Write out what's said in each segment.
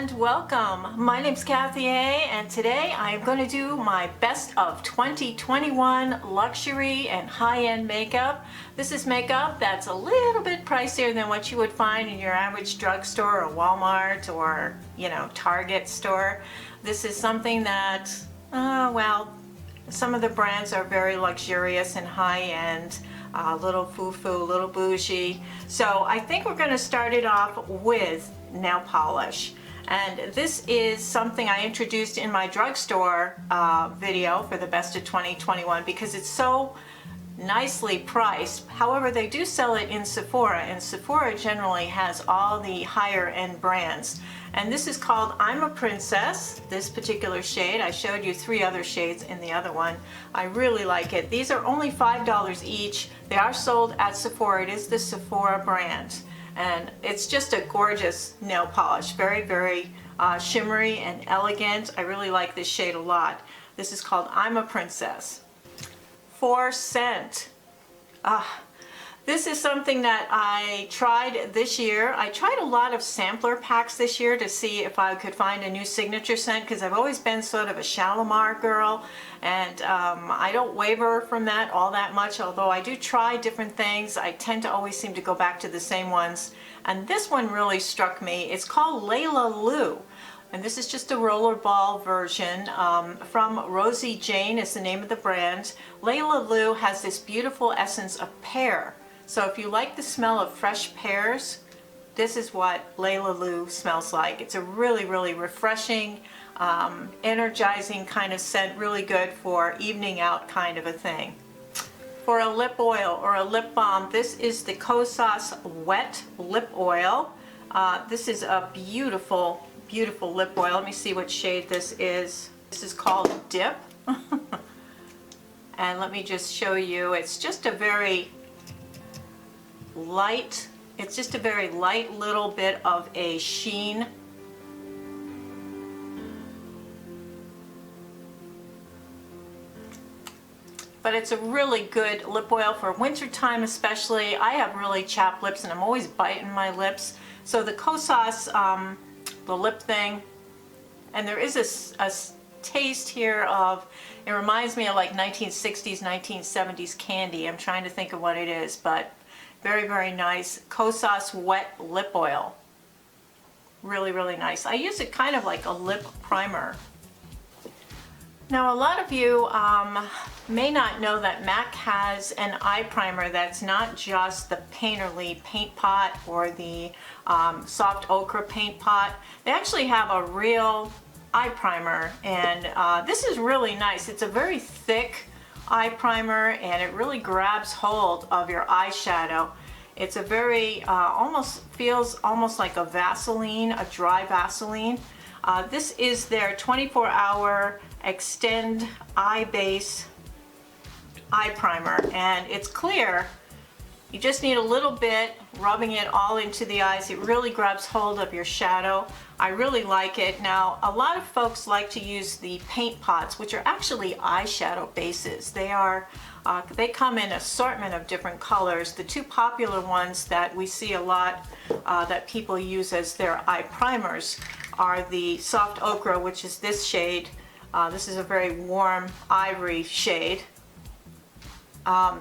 and welcome. My name's Kathy A, and today I am going to do my best of 2021 luxury and high-end makeup. This is makeup that's a little bit pricier than what you would find in your average drugstore or Walmart or, Target store. This is something that, well, some of the brands are very luxurious and high-end. A little foo-foo, a little bougie. So I think we're going to start it off with nail polish. And this is something I introduced in my drugstore video for the best of 2021 because it's so nicely priced. However, they do sell it in Sephora, and Sephora generally has all the higher end brands. And this is called I'm a Princess, this particular shade. I showed you 3 other shades in the other one. I really like it. These are only $5 each. They are sold at Sephora. It is the Sephora brand. And it's just a gorgeous nail polish. Very, very shimmery and elegant. I really like this shade a lot. This is called I'm a Princess. For Scent. This is something that I tried this year. I tried a lot of sampler packs this year to see if I could find a new signature scent because I've always been sort of a Shalimar girl, and I don't waver from that all that much, although I do try different things. I tend to always seem to go back to the same ones, and this one really struck me. It's called Layla Lou. And this is just a rollerball version from Rosie Jane is the name of the brand. Layla Lou has this beautiful essence of pear. So if you like the smell of fresh pears, this is what Layla Lou smells like. It's a really, really refreshing, energizing kind of scent, really good for evening out kind of a thing. For a lip oil or a lip balm, this is the Kosas Wet Lip Oil. This is a beautiful lip oil. Let me see what shade this is. This is called Dip. And let me just show you. It's just a very light, little bit of a sheen. But it's a really good lip oil for winter time especially. I have really chapped lips and I'm always biting my lips. So the Kosas, the lip thing, and there is a taste here of, it reminds me of like 1960s, 1970s candy. I'm trying to think of what it is, but very, very nice. Kosas Wet Lip Oil. Really, really nice. I use it kind of like a lip primer. Now, a lot of you may not know that MAC has an eye primer that's not just the Painterly paint pot or the soft ochre paint pot. They actually have a real eye primer, and this is really nice. It's a very thick eye primer, and it really grabs hold of your eyeshadow. It's a very, feels almost like a Vaseline, a dry Vaseline. This is their 24-hour Extend Eye Base eye primer, and it's clear. You just need a little bit, rubbing it all into the eyes. It really grabs hold of your shadow. I really like it. Now, a lot of folks like to use the paint pots, which are actually eyeshadow bases. They come in an assortment of different colors. The 2 popular ones that we see a lot that people use as their eye primers are the soft ochre, which is this shade. This is a very warm ivory shade.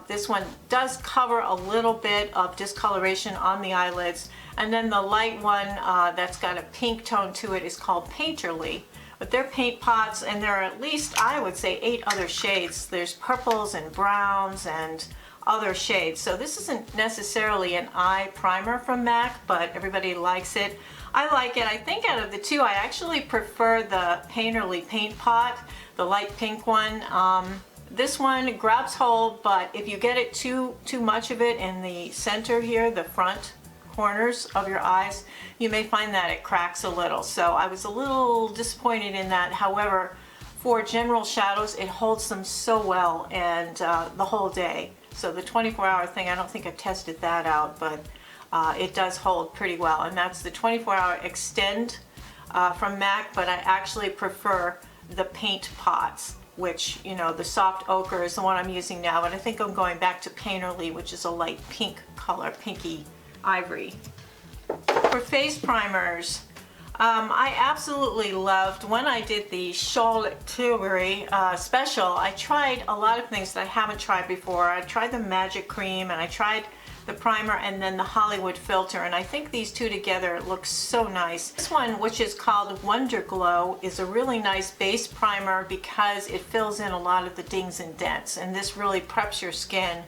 This one does cover a little bit of discoloration on the eyelids, and then the light one that's got a pink tone to it is called Painterly. But they're paint pots, and there are at least, I would say, 8 other shades. There's purples and browns and other shades. So this isn't necessarily an eye primer from MAC, but everybody likes it. I like it. I think out of the 2, I actually prefer the Painterly paint pot, the light pink one. This one grabs hold, but if you get it too much of it in the center here, the front corners of your eyes, you may find that it cracks a little. So I was a little disappointed in that. However, for general shadows, it holds them so well, and the whole day. So the 24-hour thing, I don't think I've tested that out, but it does hold pretty well. And that's the 24-hour Extend from MAC, but I actually prefer the paint pots, which, the soft ochre is the one I'm using now, but I think I'm going back to Painterly, which is a light pink color, pinky ivory. For face primers, I absolutely loved when I did the Charlotte Tilbury special. I tried a lot of things that I haven't tried before. I tried the Magic Cream and I tried the primer and then the Hollywood filter, and I think these two together look so nice. This one, which is called Wonder Glow, is a really nice base primer because it fills in a lot of the dings and dents, and this really preps your skin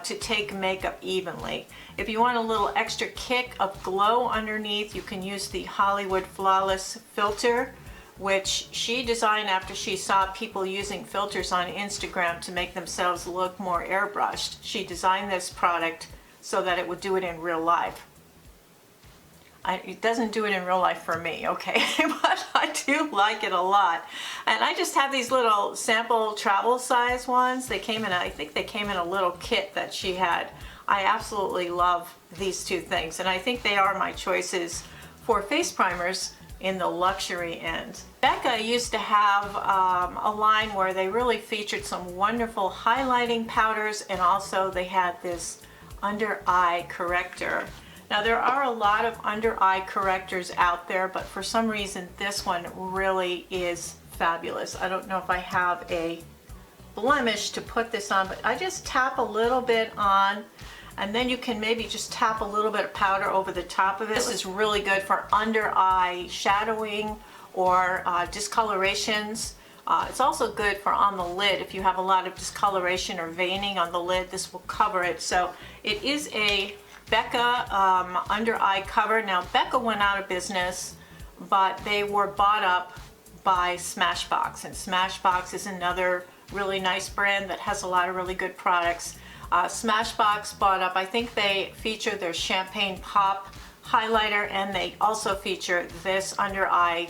to take makeup evenly. If you want a little extra kick of glow underneath, you can use the Hollywood Flawless filter, which she designed after she saw people using filters on Instagram to make themselves look more airbrushed. She designed this product so that it would do it in real life. It doesn't do it in real life for me, okay, but I do like it a lot. And I just have these little sample travel size ones. They came in, I think they came in a little kit that she had. I absolutely love these two things, and I think they are my choices for face primers in the luxury end. Becca used to have a line where they really featured some wonderful highlighting powders, and also they had this under eye corrector. Now there are a lot of under eye correctors out there, but for some reason this one really is fabulous. I don't know if I have a blemish to put this on, but I just tap a little bit on, and then you can maybe just tap a little bit of powder over the top of it. This is really good for under eye shadowing or discolorations. It's also good for on the lid. If you have a lot of discoloration or veining on the lid, this will cover it. So it is a Becca under eye cover. Now Becca went out of business, but they were bought up by Smashbox, and Smashbox is another really nice brand that has a lot of really good products. Smashbox bought up, I think they feature their Champagne Pop highlighter, and they also feature this under eye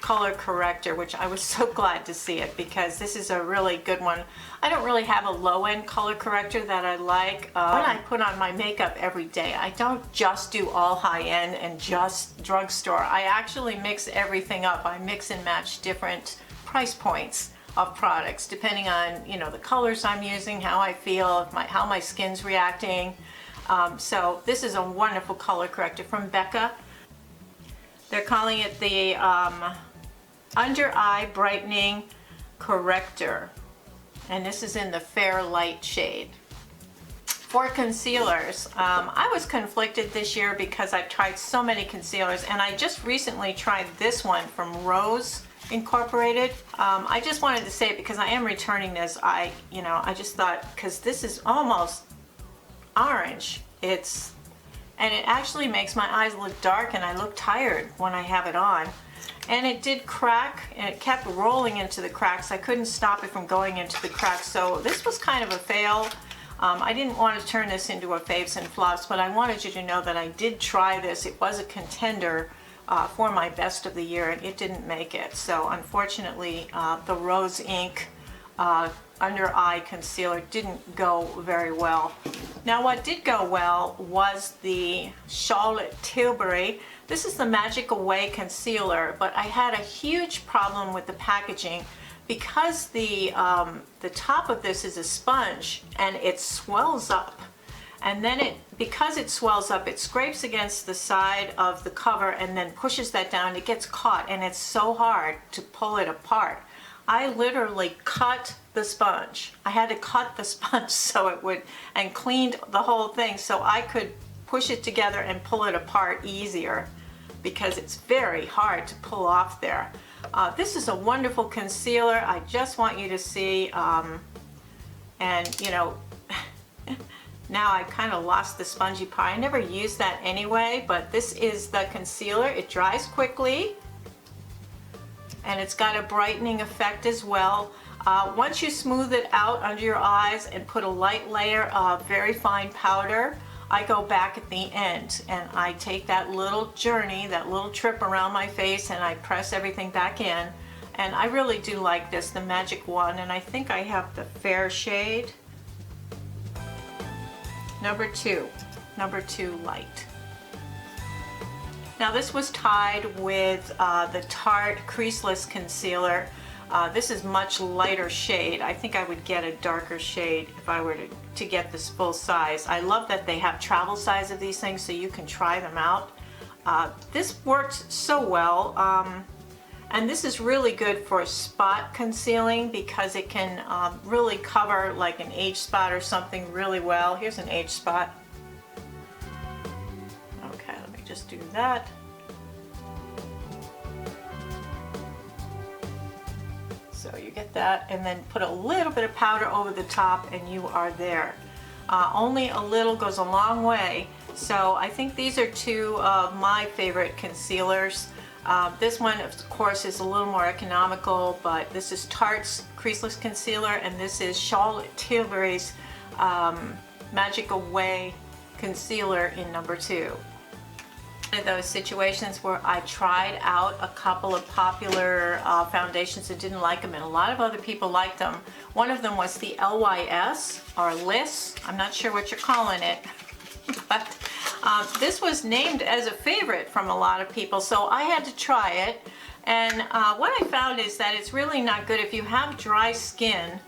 color corrector, which I was so glad to see it because this is a really good one. I don't really have a low-end color corrector that I like. When I put on my makeup every day, I don't just do all high-end and just drugstore. I actually mix everything up. I mix and match different price points of products depending on, you know, the colors I'm using, how I feel, how my skin's reacting. So this is a wonderful color corrector from Becca. They're calling it the Under Eye Brightening Corrector, and this is in the Fair Light shade. For concealers, I was conflicted this year because I've tried so many concealers, and I just recently tried this one from Rose Incorporated. I just wanted to say it because I am returning this. I just thought, because this is almost orange, and it actually makes my eyes look dark, and I look tired when I have it on. And it did crack, and it kept rolling into the cracks. I couldn't stop it from going into the cracks, so this was kind of a fail. I didn't want to turn this into a faves and flops, but I wanted you to know that I did try this. It was a contender for my best of the year, and it didn't make it. So unfortunately, the Rose Inc under eye concealer didn't go very well. Now what did go well was the Charlotte Tilbury. This is the Magic Away concealer, but I had a huge problem with the packaging because the top of this is a sponge and it swells up. And then because it swells up, it scrapes against the side of the cover and then pushes that down. It gets caught, and it's so hard to pull it apart. I literally cut the sponge. I had to cut the sponge so it would, and cleaned the whole thing so I could push it together and pull it apart easier, because it's very hard to pull off there. This is a wonderful concealer. I just want you to see, and you know, now I kind of lost the spongy part. I never use that anyway, but this is the concealer. It dries quickly, and it's got a brightening effect as well. Once you smooth it out under your eyes and put a light layer of very fine powder, I go back at the end and I take that little journey, that little trip around my face, and I press everything back in. And I really do like this, the Magic One, and I think I have the fair shade. Number two light. Now this was tied with the Tarte Creaseless Concealer. This is much lighter shade. I think I would get a darker shade if I were to get this full size. I love that they have travel size of these things so you can try them out. This worked so well. And this is really good for spot concealing because it can really cover like an age spot or something really well. Here's an age spot. Okay, let me just do that. So you get that, and then put a little bit of powder over the top and you are there. Only a little goes a long way. So I think these are two of my favorite concealers. This one, of course, is a little more economical, but this is Tarte's Creaseless Concealer, and this is Charlotte Tilbury's Magic Away Concealer in number 2. One of those situations where I tried out a couple of popular foundations and didn't like them, and a lot of other people liked them. One of them was the LYS, or LYS, I'm not sure what you're calling it, but this was named as a favorite from a lot of people, so I had to try it. And what I found is that it's really not good if you have dry skin.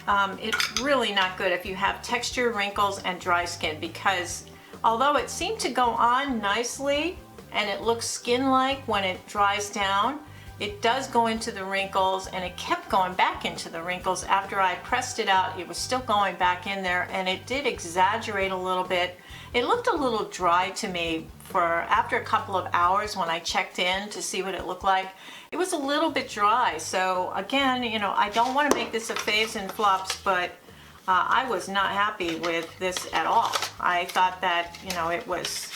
It's really not good if you have texture, wrinkles, and dry skin, because although it seemed to go on nicely and it looks skin-like when it dries down, it does go into the wrinkles, and it kept going back into the wrinkles. After I pressed it out, it was still going back in there, and it did exaggerate a little bit. It looked a little dry to me after a couple of hours when I checked in to see what it looked like. It was a little bit dry. So again, you know, I don't want to make this a faves and flops, but I was not happy with this at all. I thought that, you know, it was,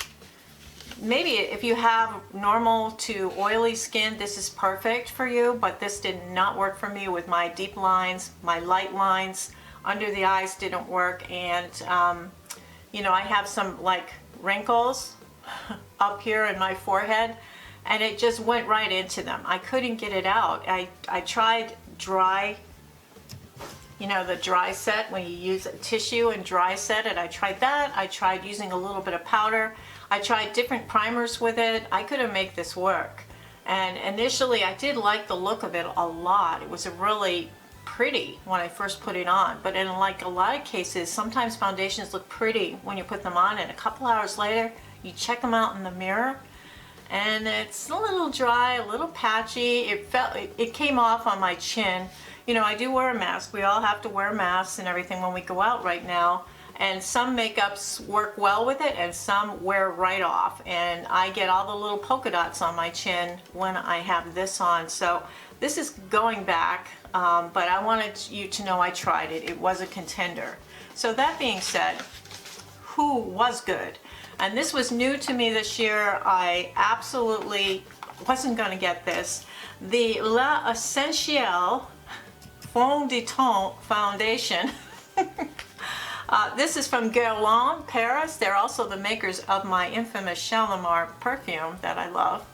maybe if you have normal to oily skin, this is perfect for you, but this did not work for me with my deep lines, my light lines, under the eyes didn't work, and you know, I have some like wrinkles up here in my forehead, and it just went right into them. I couldn't get it out. I tried dry, you know, the dry set when you use a tissue and dry set it. I tried that. I tried using a little bit of powder. I tried different primers with it. I couldn't make this work. And initially I did like the look of it a lot. It was a really pretty when I first put it on, but in like a lot of cases, sometimes foundations look pretty when you put them on, and a couple hours later you check them out in the mirror and it's a little dry, a little patchy. It came off on my chin. You know, I do wear a mask. We all have to wear masks and everything when we go out right now, and some makeups work well with it and some wear right off, and I get all the little polka dots on my chin when I have this on. So this is going back, but I wanted you to know I tried it. It was a contender. So that being said, who was good? And this was new to me this year. I absolutely wasn't going to get this. The La Essentielle Fond de Teint Foundation. This is from Guerlain, Paris. They're also the makers of my infamous Shalimar perfume that I love.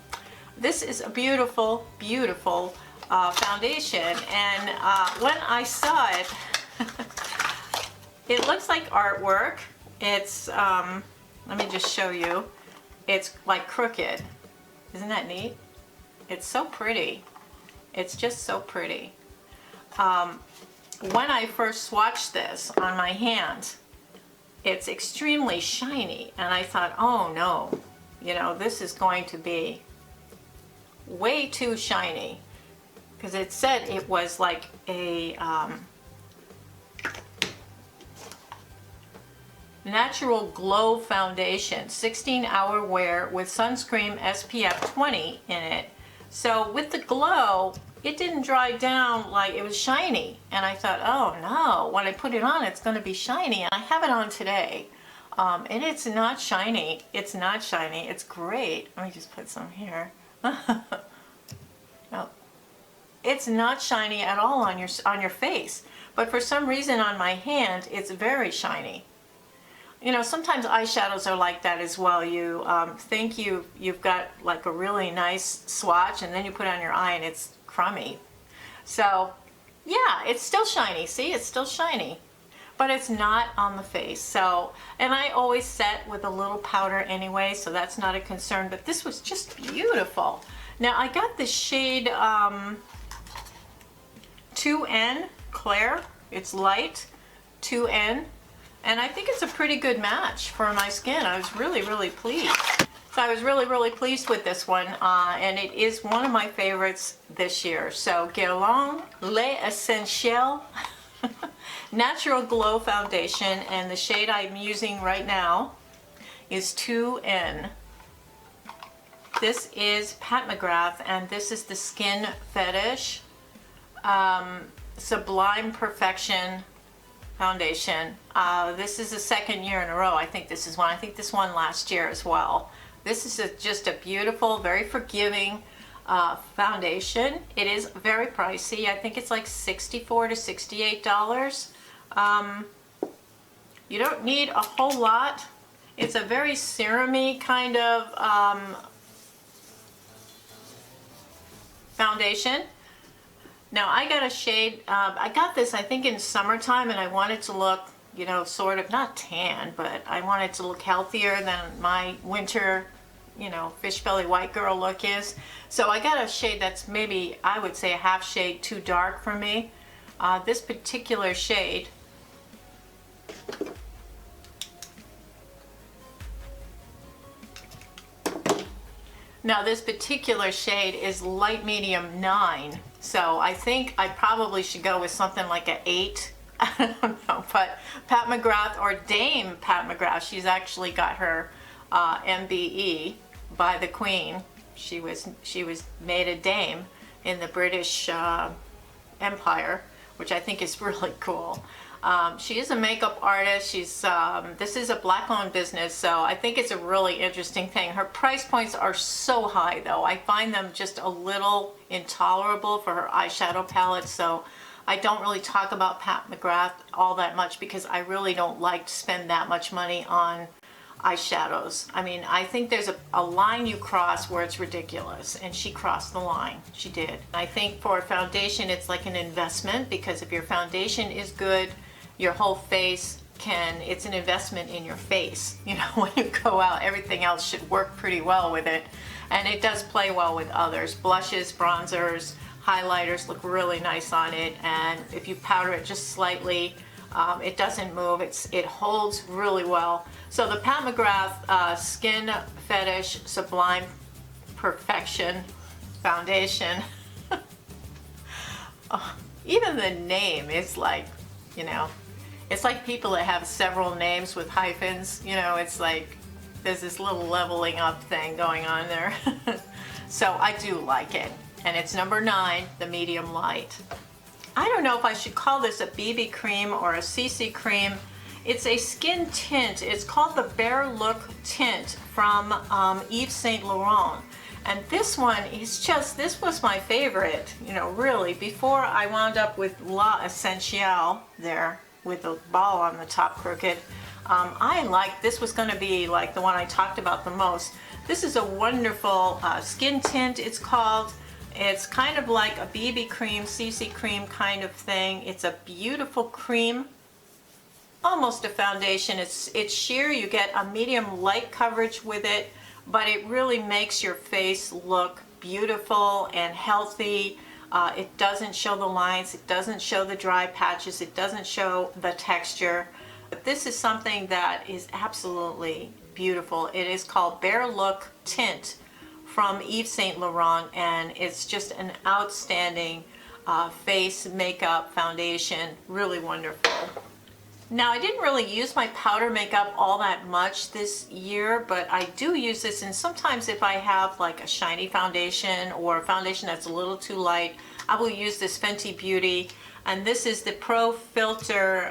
This is a beautiful, beautiful foundation, and when I saw it, it looks like artwork. It's, let me just show you. It's like crooked. Isn't that neat? It's so pretty. It's just so pretty. When I first swatched this on my hand, it's extremely shiny, and I thought, oh no, you know, this is going to be way too shiny, because it said it was like a natural glow foundation, 16-hour wear with sunscreen SPF 20 in it. So with the glow, it didn't dry down, like it was shiny, and I thought, oh no, when I put it on it's going to be shiny, and I have it on today, and it's not shiny. It's not shiny. It's great. Let me just put some here. No, it's not shiny at all on your face, but for some reason on my hand it's very shiny. You know, sometimes eyeshadows are like that as well. You think you've got like a really nice swatch, and then you put it on your eye and it's crummy. So yeah, it's still shiny. See, it's still shiny, but it's not on the face. So, and I always set with a little powder anyway, so that's not a concern, but this was just beautiful. Now I got the shade 2N Claire. It's light 2N, and I think it's a pretty good match for my skin. I was really, really pleased. So I was really pleased with this one, and it is one of my favorites this year. So Guerlain L'Essentiel Natural Glow Foundation, and the shade I'm using right now is 2N. This is Pat McGrath, and this is the Skin Fetish Sublime Perfection Foundation. This is the second year in a row. I think this is one. I think this one last year as well. This is just a beautiful, very forgiving foundation. It is very pricey. I think it's like $64 to $68. You don't need a whole lot. It's a very serum-y kind of foundation. Now I got a shade, I got this I think in summertime, and I wanted to look, you know, sort of not tan, but I wanted to look healthier than my winter, you know, fish belly white girl look is. So I got a shade that's maybe, I would say, a half shade too dark for me. This particular shade, now this particular shade is light medium 9. So I think I probably should go with something like an 8. I don't know, but Pat McGrath, or Dame Pat McGrath, she's actually got her MBE by the Queen. She was made a dame in the British Empire, which I think is really cool. She is a makeup artist. She's this is a black-owned business, so I think it's a really interesting thing. Her price points are so high, though. I find them just a little intolerable for her eyeshadow palette, so I don't really talk about Pat McGrath all that much because I really don't like to spend that much money on eyeshadows. I mean, I think there's a line you cross where it's ridiculous, and she crossed the line. She did. I think for a foundation, it's like an investment, because if your foundation is good, your whole face it's an investment in your face. You know, when you go out, everything else should work pretty well with it. And it does play well with others. Blushes, bronzers, highlighters look really nice on it. And if you powder it just slightly, it doesn't move. It holds really well. So the Pat McGrath Skin Fetish Sublime Perfection Foundation. Oh, even the name is like, you know, it's like people that have several names with hyphens. You know, it's like there's this little leveling up thing going on there. So I do like it. And it's number 9, the medium light. I don't know if I should call this a BB cream or a CC cream. It's a skin tint. It's called the Bare Look Tint from Yves Saint Laurent. And this one is just, this was my favorite, you know, really, before I wound up with L'Essentiel there with the ball on the top crooked. This was going to be like the one I talked about the most. This is a wonderful skin tint, it's called. It's kind of like a BB cream, CC cream kind of thing. It's a beautiful cream, almost a foundation. It's sheer. You get a medium light coverage with it, but it really makes your face look beautiful and healthy. It doesn't show the lines, it doesn't show the dry patches, it doesn't show the texture. But this is something that is absolutely beautiful. It is called Bare Look Tint from Yves Saint Laurent, and it's just an outstanding face makeup foundation. Really wonderful. Now, I didn't really use my powder makeup all that much this year, but I do use this, and sometimes if I have like a shiny foundation or a foundation that's a little too light, I will use this Fenty Beauty, and this is the Pro Filter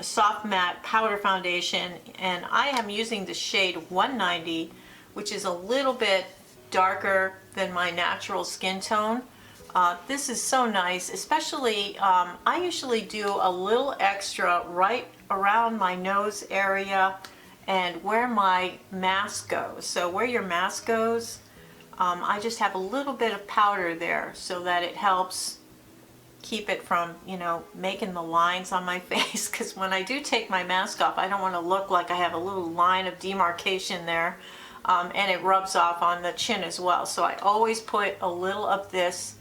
Soft Matte Powder Foundation, and I am using the shade 190, which is a little bit darker than my natural skin tone. This is so nice, especially I usually do a little extra right around my nose area and where my mask goes. So where your mask goes, I just have a little bit of powder there so that it helps keep it from, you know, making the lines on my face, because when I do take my mask off, I don't want to look like I have a little line of demarcation there, and it rubs off on the chin as well. So I always put a little of this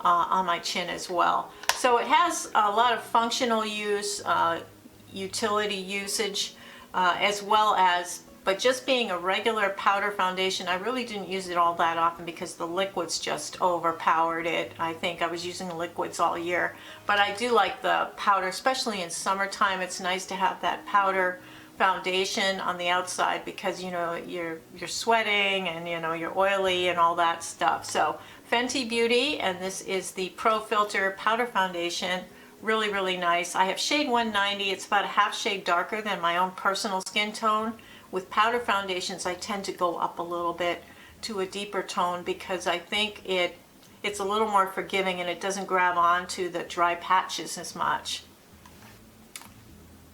on my chin as well. So it has a lot of functional use, utility usage, as well as But just being a regular powder foundation, I really didn't use it all that often because the liquids just overpowered it. I think I was using liquids all year. But I do like the powder, especially in summertime. It's nice to have that powder foundation on the outside because, you know, you're sweating and, you know, you're oily and all that stuff. So Fenty Beauty, and this is the Pro Filter Powder Foundation. Really, really nice. I have shade 190. It's about a half shade darker than my own personal skin tone. With powder foundations, I tend to go up a little bit to a deeper tone because I think it's a little more forgiving and it doesn't grab onto the dry patches as much.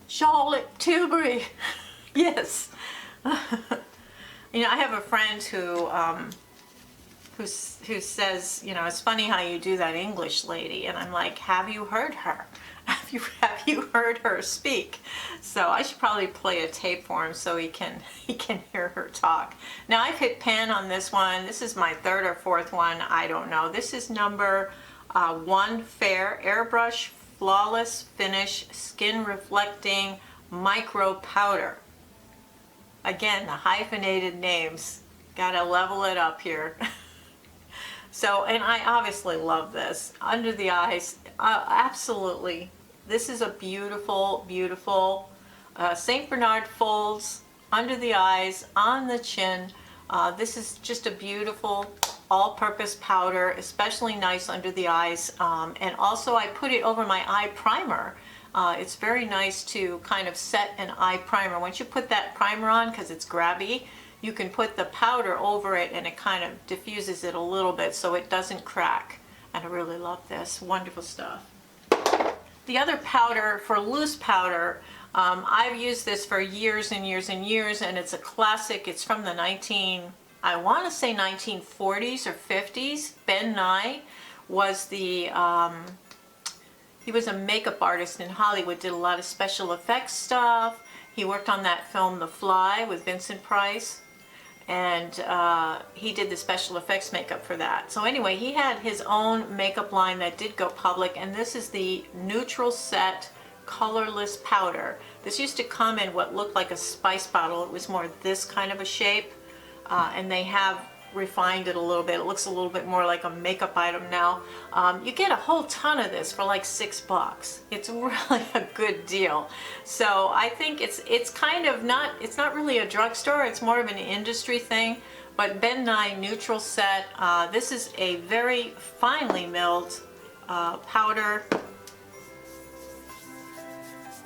Charlotte Tilbury, yes. You know, I have a friend who says, you know, it's funny how you do that, English lady, and I'm like, have you heard her? Have you heard her speak? So I should probably play a tape for him so he can hear her talk. Now I've hit pan on this one. This is my third or fourth one. I don't know. This is number 1 Fair Airbrush Flawless Finish Skin Reflecting Micro Powder. Again, the hyphenated names. Gotta level it up here. So, and I obviously love this. Under the eyes, absolutely. This is a beautiful, beautiful St. Bernard folds under the eyes, on the chin. This is just a beautiful all-purpose powder, especially nice under the eyes. And also I put it over my eye primer. It's very nice to kind of set an eye primer. Once you put that primer on, because it's grabby, you can put the powder over it and it kind of diffuses it a little bit so it doesn't crack. And I really love this. Wonderful stuff. The other powder, for loose powder, I've used this for years and years and years, and it's a classic. It's from the I want to say 1940s or 50s. Ben Nye was he was a makeup artist in Hollywood, did a lot of special effects stuff. He worked on that film The Fly with Vincent Price, and he did the special effects makeup for that. So anyway, he had his own makeup line that did go public, and this is the Neutral Set Colorless Powder. This used to come in what looked like a spice bottle. It was more this kind of a shape, and they have refined it a little bit. It looks a little bit more like a makeup item now. You get a whole ton of this for like $6. It's really a good deal. So I think it's kind of not, it's not really a drugstore, it's more of an industry thing. But Ben Nye Neutral Set, this is a very finely milled powder.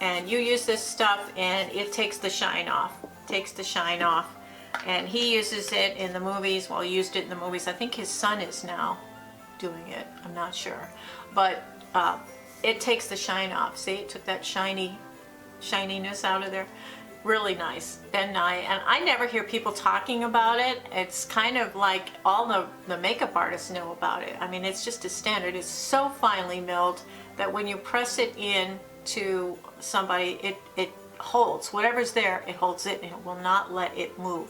And you use this stuff and it takes the shine off. Takes the shine off. And he uses it in the movies. Well, he used it in the movies. I think his son is now doing it. I'm not sure. But it takes the shine off. See, it took that shininess out of there. Really nice. Ben Nye. And I never hear people talking about it. It's kind of like all the makeup artists know about it. I mean, it's just a standard. It's so finely milled that when you press it in to somebody, it holds. Whatever's there, it holds it and it will not let it move.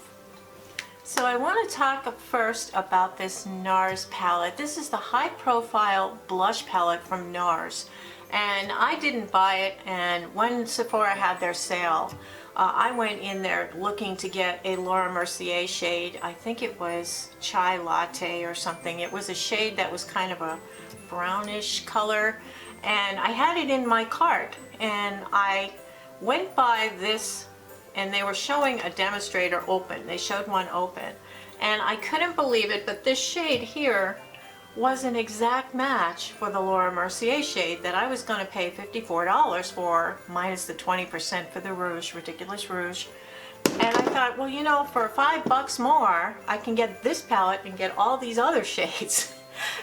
So I want to talk first about this NARS palette. This is the high profile blush palette from NARS. And I didn't buy it, and when Sephora had their sale, I went in there looking to get a Laura Mercier shade. I think it was Chai Latte or something. It was a shade that was kind of a brownish color. And I had it in my cart, and I went by this, and they were showing a demonstrator open. They showed one open, and I couldn't believe it, but this shade here was an exact match for the Laura Mercier shade that I was going to pay $54 for, minus the 20% for the rouge, Ridiculous Rouge. And I thought, well, you know, for $5 more, I can get this palette and get all these other shades.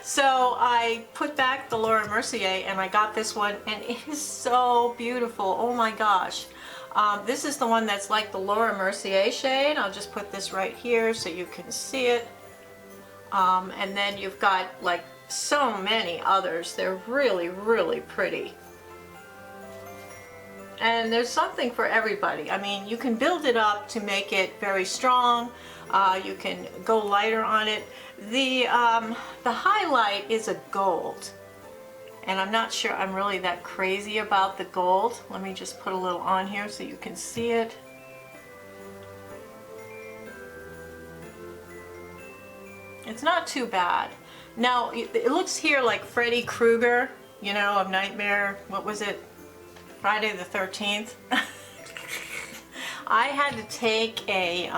So I put back the Laura Mercier and I got this one, and it is so beautiful. Oh my gosh. This is the one that's like the Laura Mercier shade. I'll just put this right here so you can see it. And then you've got like so many others. They're really, really pretty. And there's something for everybody. I mean, you can build it up to make it very strong. You can go lighter on it. The highlight is a gold. And I'm not sure I'm really that crazy about the gold. Let me just put a little on here so you can see it. It's not too bad. Now, it looks here like Freddy Krueger, you know, of Nightmare, what was it, Friday the 13th? I had to take the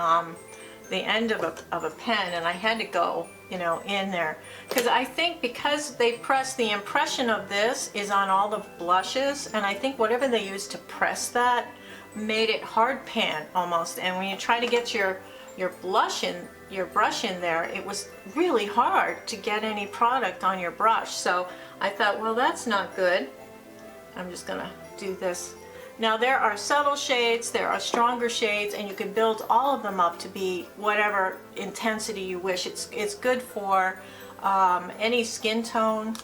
end of a pen, and I had to go, you know, in there. Because I think because they press, the impression of this is on all the blushes, and I think whatever they used to press that made it hard pan almost. And when you try to get your brush in there, it was really hard to get any product on your brush. So I thought, well, that's not good. I'm just gonna do this. Now there are subtle shades, there are stronger shades, and you can build all of them up to be whatever intensity you wish. It's good for any skin tone.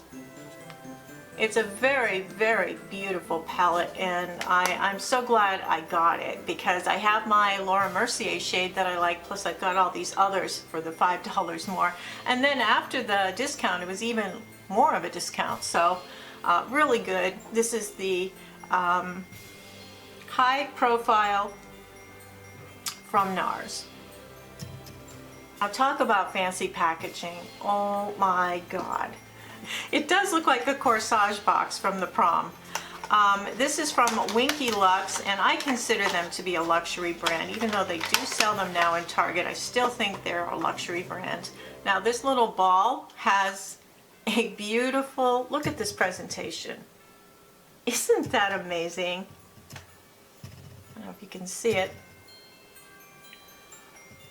It's a very, very beautiful palette, and I'm so glad I got it, because I have my Laura Mercier shade that I like, plus I've got all these others for the $5 more. And then after the discount, it was even more of a discount, so really good. This is the High Profile from NARS. I'll talk about fancy packaging. Oh my God. It does look like a corsage box from the prom. This is from Winky Lux, and I consider them to be a luxury brand. Even though they do sell them now in Target, I still think they're a luxury brand. Now this little ball has a beautiful, look at this presentation. Isn't that amazing? I don't know if you can see it.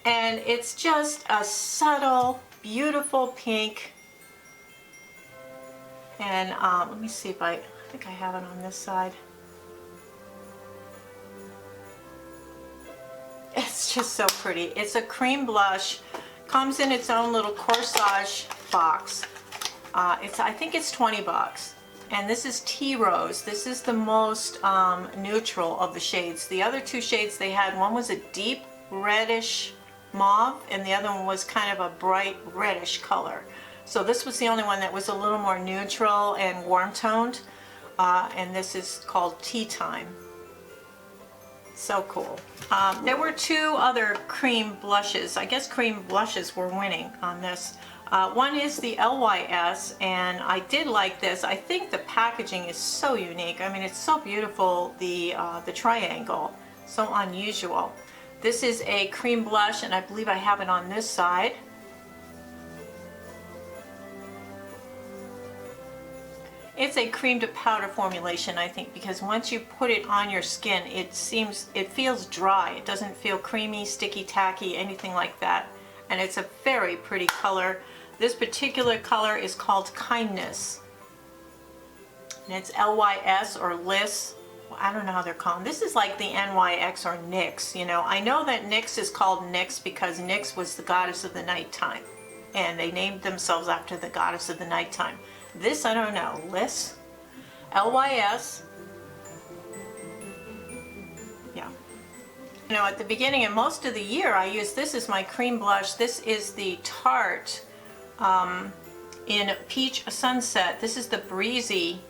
And it's just a subtle, beautiful pink. And let me see if I think I have it on this side. It's just so pretty. It's a cream blush. Comes in its own little corsage box. I think it's 20 bucks. And this is Tea Rose. This is the most neutral of the shades. The other two shades they had, one was a deep reddish mauve, and the other one was kind of a bright reddish color. So this was the only one that was a little more neutral and warm toned, and this is called Tea Time. So cool. There were two other cream blushes. I guess cream blushes were winning on this. One is the LYS, and I did like this. I think the packaging is so unique. I mean, it's so beautiful, the triangle, so unusual. This is a cream blush, and I believe I have it on this side. It's a cream to powder formulation, I think, because once you put it on your skin, it feels dry. It doesn't feel creamy, sticky, tacky, anything like that. And it's a very pretty color. This particular color is called Kindness. And it's LYS or LYS. Well, I don't know how they're called. This is like the NYX or NYX, you know. I know that NYX is called NYX because NYX was the goddess of the nighttime. And they named themselves after the goddess of the nighttime. This, I don't know, LYS, LYS, yeah. You know, at the beginning and most of the year, I use this as my cream blush. This is the Tarte in Peach Sunset. This is the Breezy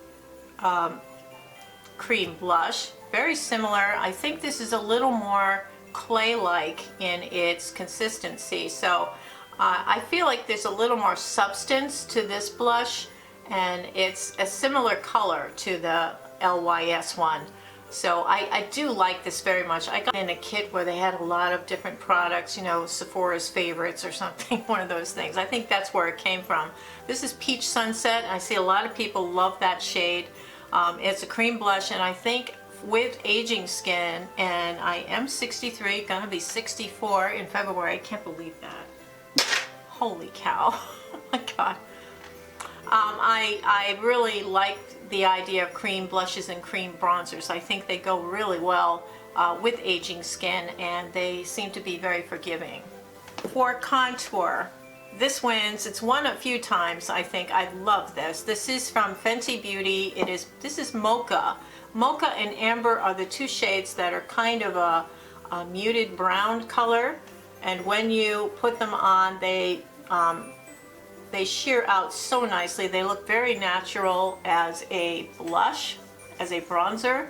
cream blush. Very similar. I think this is a little more clay-like in its consistency. So I feel like there's a little more substance to this blush, and it's a similar color to the LYS one. So I do like this very much. I got in a kit where they had a lot of different products, you know, Sephora's favorites or something, one of those things. I think that's where it came from. This is Peach Sunset. I see a lot of people love that shade. It's a cream blush, and I think with aging skin, and I am 63, gonna be 64 in February. I can't believe that. Holy cow. Oh my God. I really like the idea of cream blushes and cream bronzers. I think they go really well with aging skin, and they seem to be very forgiving. For contour, this wins. It's won a few times, I think. I love this. This is from Fenty Beauty. This is Mocha. Mocha and Amber are the two shades that are kind of a muted brown color, and when you put them on, they sheer out so nicely. They look very natural as a blush, as a bronzer.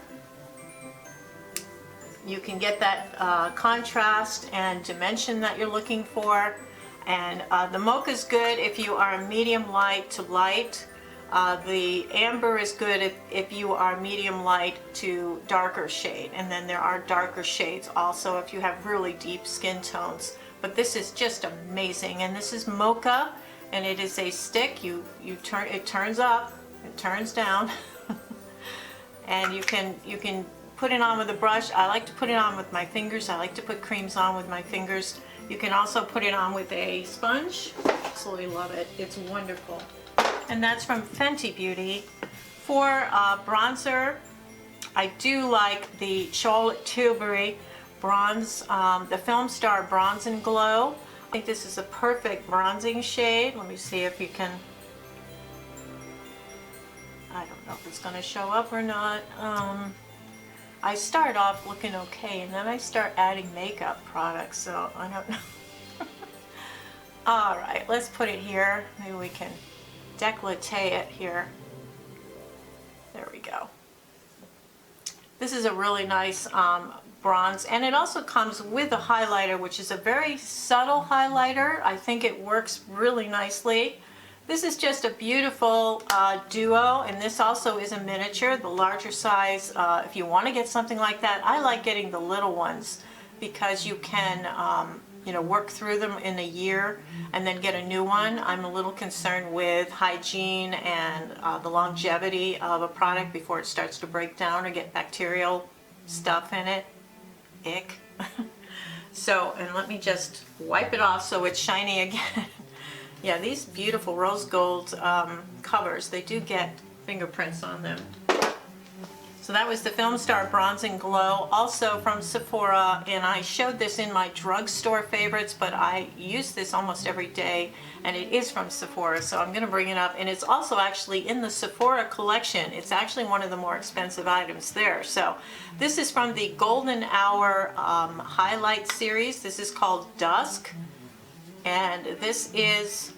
You can get that contrast and dimension that you're looking for. And the mocha is good if you are medium light to light. The amber is good if you are medium light to darker shade. And then there are darker shades also if you have really deep skin tones. But this is just amazing. And this is mocha, and it is a stick. You turn, it turns up, it turns down. And you can put it on with a brush. I like to put it on with my fingers. I like to put creams on with my fingers. You can also put it on with a sponge. Absolutely love it. It's wonderful. And that's from Fenty Beauty. For bronzer, I do like the Charlotte Tilbury bronze, the Film Star Bronze and Glow. I think this is a perfect bronzing shade. Let me see if you can, I don't know if it's going to show up or not. I start off looking okay, and then I start adding makeup products, so I don't know. All right, let's put it here. Maybe we can décolleté it here. There we go. This is a really nice bronze, and it also comes with a highlighter, which is a very subtle highlighter. I think it works really nicely. This is just a beautiful duo, and this also is a miniature, the larger size. If you want to get something like that, I like getting the little ones because you can you know, work through them in a year and then get a new one. I'm a little concerned with hygiene and the longevity of a product before it starts to break down or get bacterial stuff in it. Ick. So, and let me just wipe it off so it's shiny again. Yeah, these beautiful rose gold covers, they do get fingerprints on them. So that was the Film Star Bronze and Glow, also from Sephora, and I showed this in my drugstore favorites, but I use this almost every day, and it is from Sephora, so I'm going to bring it up. And it's also actually in the Sephora collection. It's actually one of the more expensive items there. So this is from the Golden Hour Highlight series. This is called Dusk, and this is,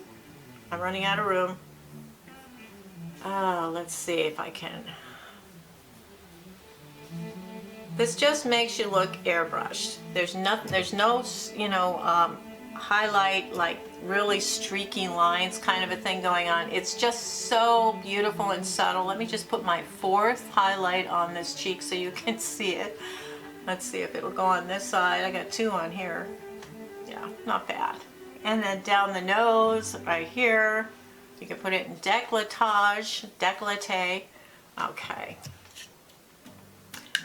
I'm running out of room. Let's see if I can. This just makes you look airbrushed. There's nothing, there's no, you know, highlight, like really streaky lines kind of a thing going on. It's just so beautiful and subtle. Let me just put my fourth highlight on this cheek so you can see it. Let's see if it'll go on this side. I got two on here. Yeah, not bad. And then down the nose, right here, you can put it in décolleté. Okay.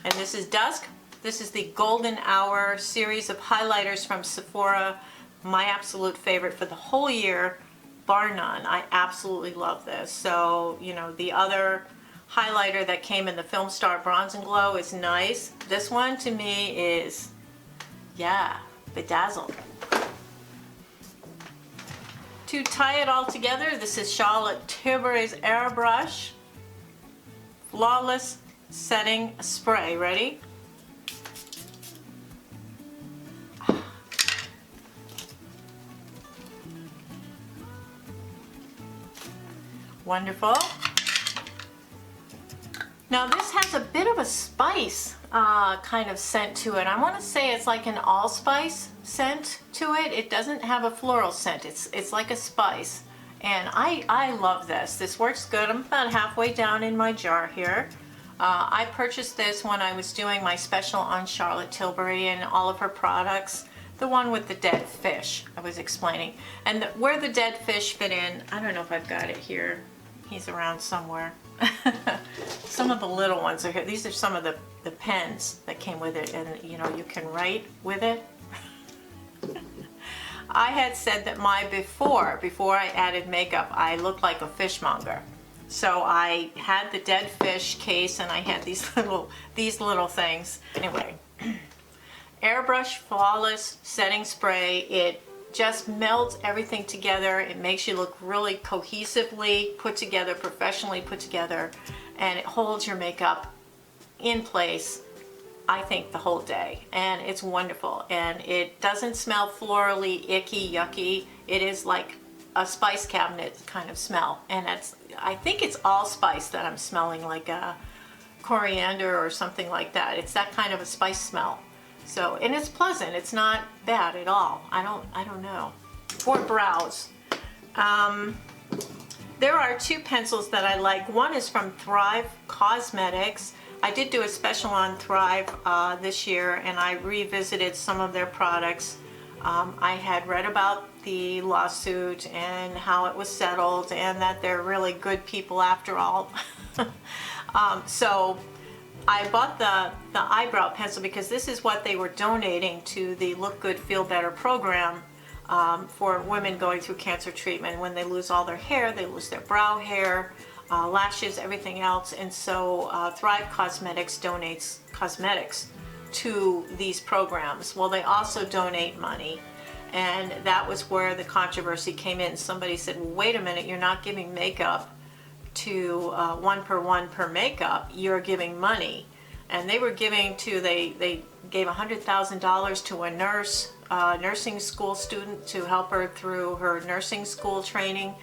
And this is Dusk. This is the Golden Hour series of highlighters from Sephora. My absolute favorite for the whole year, bar none. I absolutely love this. So, you know, the other highlighter that came in the Film Star Bronze and Glow is nice. This one to me is, yeah, bedazzled. To tie it all together, this is Charlotte Tilbury's Airbrush Flawless Setting Spray. Ready? Wonderful. Now this has a bit of a spice kind of scent to it. I want to say it's like an allspice scent to it. It doesn't have a floral scent. It's like a spice. And I love this. This works good. I'm about halfway down in my jar here. I purchased this when I was doing my special on Charlotte Tilbury and all of her products. The one with the dead fish I was explaining. And where the dead fish fit in, I don't know if I've got it here. He's around somewhere. Some of the little ones are here. These are some of the pens that came with it, and you know, you can write with it. I had said that before I added makeup, I looked like a fishmonger. So I had the dead fish case, and I had these little things. Anyway, Airbrush Flawless Setting Spray. It just melts everything together. It makes you look really cohesively put together, professionally put together, and it holds your makeup in place, I think, the whole day. And it's wonderful. And it doesn't smell florally, icky, yucky. It is like a spice cabinet kind of smell. And I think it's allspice that I'm smelling, like a coriander or something like that. It's that kind of a spice smell. So, and it's pleasant. It's not bad at all. I don't know. for brows. There are two pencils that I like. One is from Thrive Cosmetics. I did do a special on Thrive this year, and I revisited some of their products. I had read about the lawsuit and how it was settled, and that they're really good people after all. So I bought the eyebrow pencil because this is what they were donating to the Look Good Feel Better program for women going through cancer treatment. When they lose all their hair, they lose their brow hair, lashes, everything else. And so Thrive Cosmetics donates cosmetics to these programs. Well, they also donate money. And that was where the controversy came in. Somebody said, well, wait a minute, you're not giving makeup to one per makeup, you're giving money. And they were giving to, they gave $100,000 to a nurse, nursing school student to help her through her nursing school training.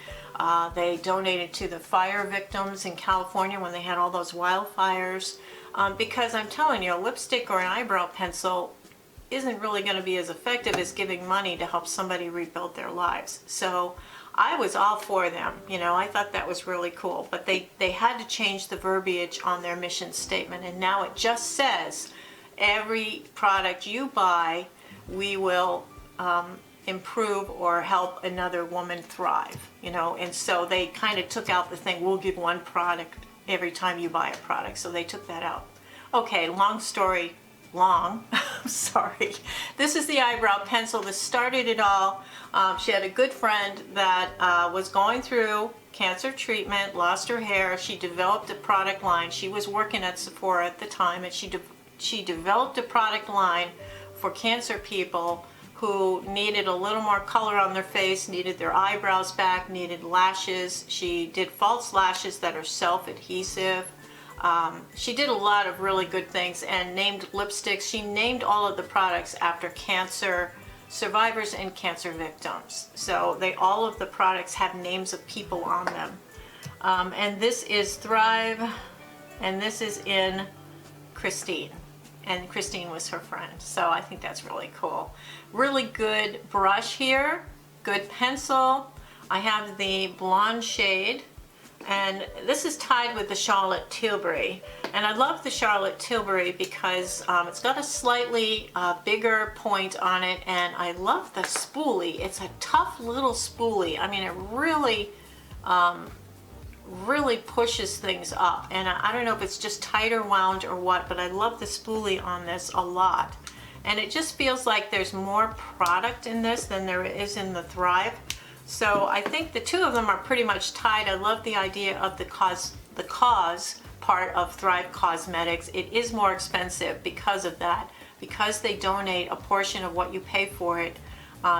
They donated to the fire victims in California when they had all those wildfires. Because I'm telling you, a lipstick or an eyebrow pencil isn't really going to be as effective as giving money to help somebody rebuild their lives. So I was all for them. You know, I thought that was really cool. But they had to change the verbiage on their mission statement. And now it just says, every product you buy, we will improve or help another woman thrive. You know, and so they kind of took out the thing, we'll give one product every time you buy a product. So they took that out. Okay, long story long. Sorry. This is the eyebrow pencil that started it all. She had a good friend that was going through cancer treatment, lost her hair. She developed a product line. She was working at Sephora at the time, and she developed a product line for cancer people who needed a little more color on their face, needed their eyebrows back, needed lashes. She did false lashes that are self-adhesive. She did a lot of really good things and named lipsticks. She named all of the products after cancer survivors and cancer victims. So all of the products have names of people on them. And this is Thrive, and this is in Christine. And Christine was her friend. So I think that's really cool. Really good brush here, good pencil. I have the blonde shade. And this is tied with the Charlotte Tilbury. And I love the Charlotte Tilbury because it's got a slightly bigger point on it, and I love the spoolie. It's a tough little spoolie. I mean, it really, really pushes things up. And I don't know if it's just tighter wound or what, but I love the spoolie on this a lot. And it just feels like there's more product in this than there is in the Thrive. So I think the two of them are pretty much tied. I love the idea of the cause part of Thrive Cosmetics. It is more expensive because of that. Because they donate a portion of what you pay for it,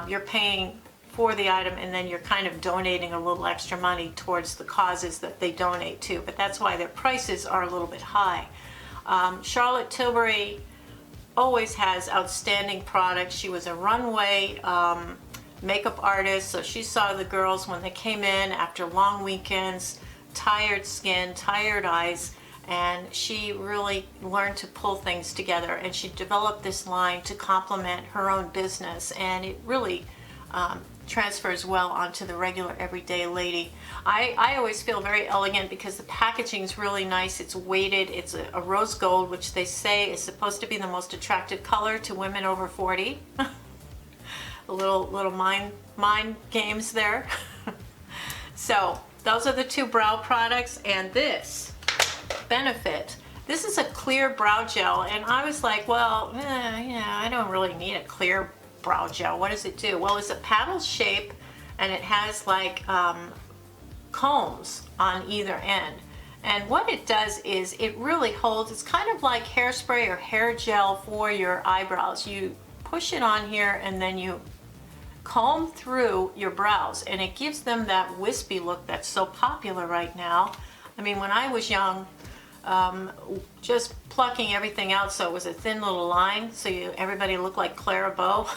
you're paying for the item, and then you're kind of donating a little extra money towards the causes that they donate to. But that's why their prices are a little bit high. Charlotte Tilbury always has outstanding products. She was a runway makeup artist, so she saw the girls when they came in after long weekends, tired skin, tired eyes, and she really learned to pull things together, and she developed this line to complement her own business, and it really transfers well onto the regular everyday lady. I always feel very elegant because the packaging is really nice. It's weighted. It's a rose gold, which they say is supposed to be the most attractive color to women over 40. A little mind games there. So those are the two brow products, and this Benefit. This is a clear brow gel, and I was like, well, yeah, I don't really need a clear brow gel. What does it do? Well, it's a paddle shape, and it has like combs on either end. And what it does is it really holds, it's kind of like hairspray or hair gel for your eyebrows. You push it on here, and then you comb through your brows, and it gives them that wispy look that's so popular right now. I mean, when I was young, just plucking everything out so it was a thin little line, so everybody looked like Clara Bow,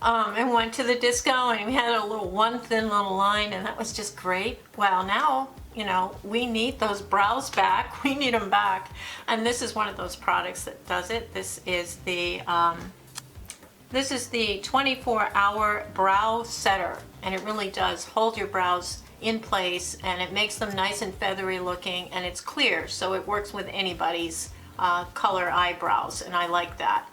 and went to the disco, and we had a one thin little line, and that was just great. Well, now, you know, we need those brows back. We need them back, and this is one of those products that does it. This is the This is the 24-hour brow setter, and it really does hold your brows in place, and it makes them nice and feathery looking, and it's clear, so it works with anybody's color eyebrows, and I like that.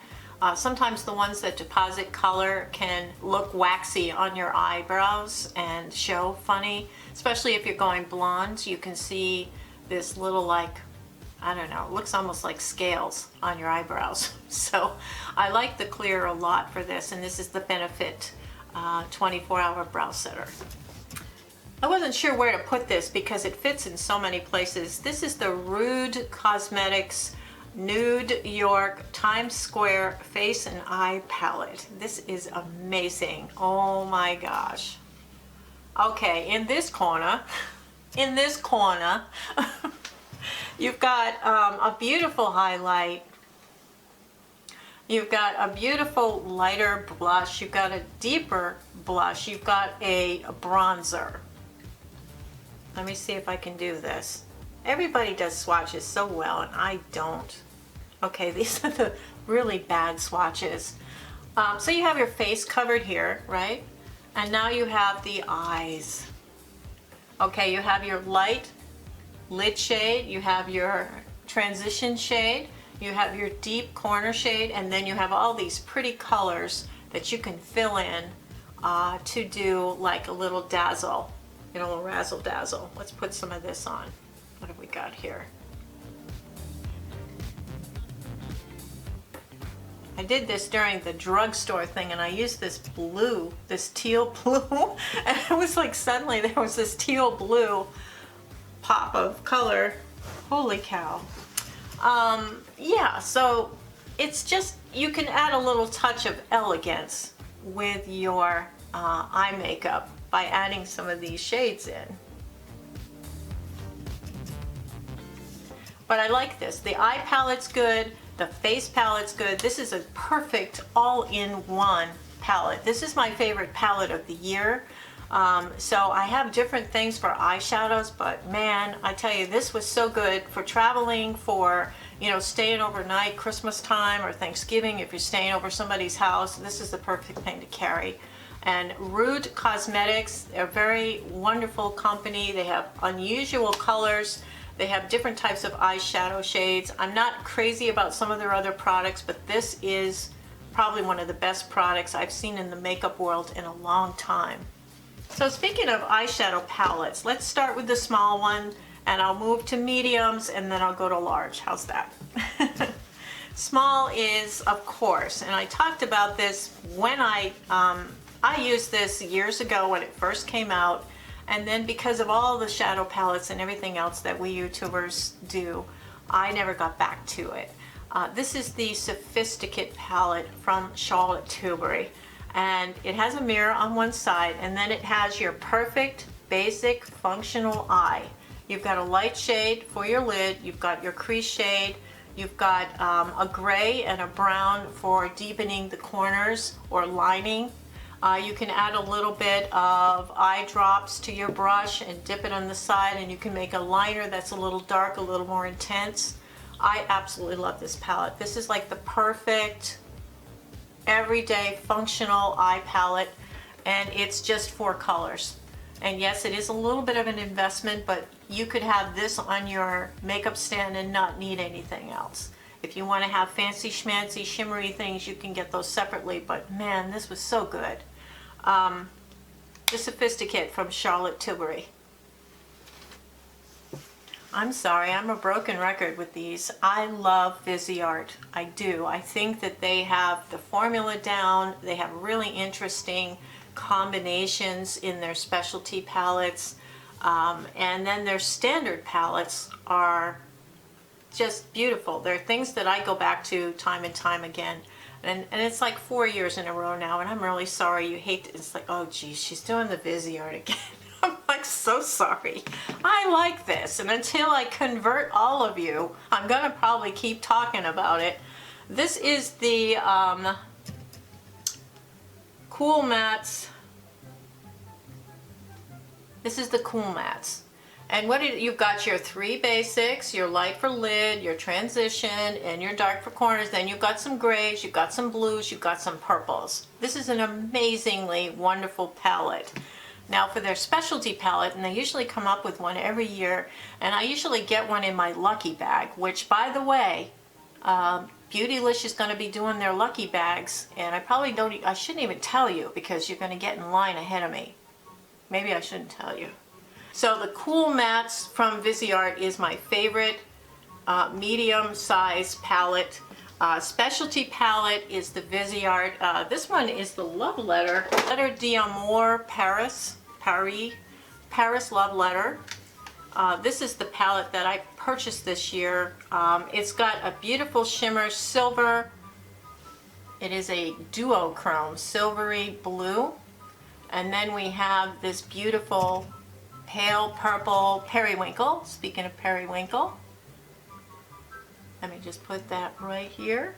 Sometimes the ones that deposit color can look waxy on your eyebrows and show funny, especially if you're going blonde. You can see this little, like, I don't know, it looks almost like scales on your eyebrows. So I like the clear a lot for this, and this is the Benefit 24-hour brow setter. I wasn't sure where to put this because it fits in so many places. This is the Rude Cosmetics Nude York Times Square Face and Eye Palette. This is amazing. Oh my gosh. Okay, in this corner, you've got a beautiful highlight. You've got a beautiful lighter blush. You've got a deeper blush. You've got a bronzer. Let me see if I can do this. Everybody does swatches so well, and I don't. Okay, these are the really bad swatches. So you have your face covered here, right? And now you have the eyes. Okay, you have your light lid shade, you have your transition shade, you have your deep corner shade, and then you have all these pretty colors that you can fill in to do like a little dazzle, you know, a little razzle dazzle. Let's put some of this on. What have we got here? I did this during the drugstore thing, and I used this blue, this teal blue, and it was like suddenly there was this teal blue pop of color. Holy cow. Yeah, so it's just, you can add a little touch of elegance with your eye makeup by adding some of these shades in. But I like this. The eye palette's good. The face palette's good. This is a perfect all-in-one palette. This is my favorite palette of the year. So I have different things for eyeshadows, but man, I tell you, this was so good for traveling, for, you know, staying overnight, Christmas time or Thanksgiving. If you're staying over somebody's house, this is the perfect thing to carry. And Rude Cosmetics, they're a very wonderful company. They have unusual colors. They have different types of eyeshadow shades. I'm not crazy about some of their other products, but this is probably one of the best products I've seen in the makeup world in a long time. So speaking of eyeshadow palettes, let's start with the small one, and I'll move to mediums, and then I'll go to large. How's that? Small is, of course, and I talked about this when I used this years ago when it first came out. And then because of all the shadow palettes and everything else that we YouTubers do, I never got back to it. This is the Sophisticate palette from Charlotte Tilbury. And it has a mirror on one side, and then it has your perfect, basic, functional eye. You've got a light shade for your lid, you've got your crease shade, you've got a gray and a brown for deepening the corners or lining. You can add a little bit of eye drops to your brush and dip it on the side, and you can make a liner that's a little dark, a little more intense. I absolutely love this palette. This is like the perfect everyday functional eye palette, and it's just 4 colors. And yes, it is a little bit of an investment, but you could have this on your makeup stand and not need anything else. If you want to have fancy schmancy shimmery things, you can get those separately, but man, this was so good. The Sophisticate from Charlotte Tilbury. I'm sorry, I'm a broken record with these. I love Viseart. I do. I think that they have the formula down. They have really interesting combinations in their specialty palettes. And then their standard palettes are just beautiful. They're things that I go back to time and time again. And it's like 4 years in a row now, and I'm really sorry. You hate it. It's like, oh geez, she's doing the Viseart again. I'm like, so sorry. I like this, and until I convert all of you, I'm gonna probably keep talking about it. This is the Cool Mattes. This is the Cool Mattes. And you've got your 3 basics, your light for lid, your transition, and your dark for corners. Then you've got some grays, you've got some blues, you've got some purples. This is an amazingly wonderful palette. Now for their specialty palette, and they usually come up with one every year, and I usually get one in my Lucky Bag, which, by the way, Beautylish is going to be doing their Lucky Bags, and I shouldn't even tell you because you're going to get in line ahead of me. Maybe I shouldn't tell you. So the Cool Mattes from Viseart is my favorite medium size palette. Specialty palette is the Viseart. This one is the Love Letter d'Amour Paris Love Letter. This is the palette that I purchased this year. It's got a beautiful shimmer silver. It is a duochrome silvery blue. And then we have this beautiful pale purple periwinkle. Speaking of periwinkle, let me just put that right here.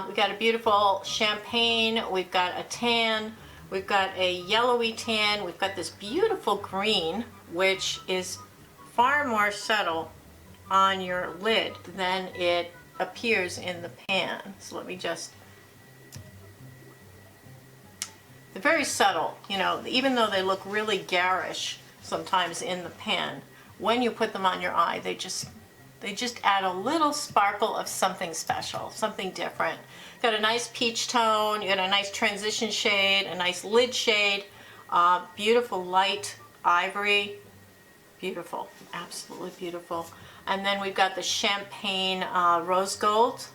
We've got a beautiful champagne, we've got a tan, we've got a yellowy tan, we've got this beautiful green, which is far more subtle on your lid than it appears in the pan. So let me just... They're very subtle, you know, even though they look really garish sometimes in the pan, when you put them on your eye, they just add a little sparkle of something special, something different. Got a nice peach tone, you got a nice transition shade, a nice lid shade, beautiful light ivory, beautiful, absolutely beautiful. And then we've got the champagne rose gold.